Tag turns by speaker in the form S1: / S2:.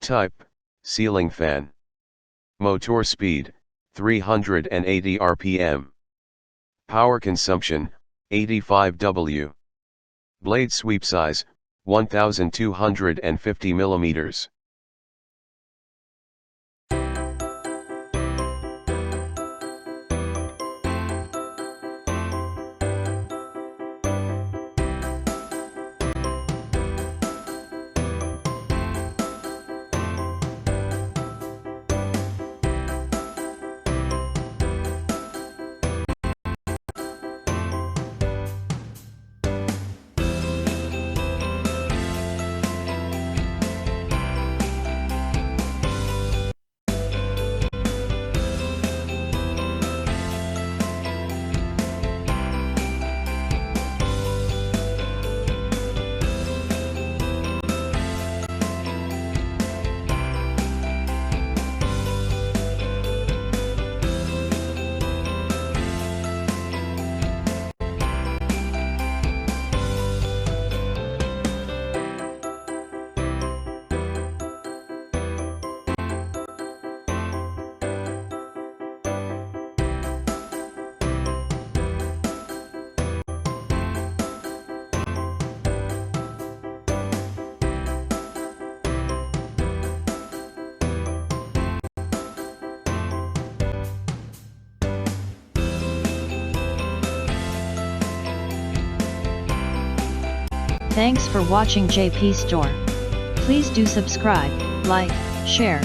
S1: Type, ceiling fan. Motor speed, 380 rpm. Power consumption, 85 W. Blade sweep size, 1250 mm.
S2: Thanks for watching JP Store. Please do subscribe, like, share,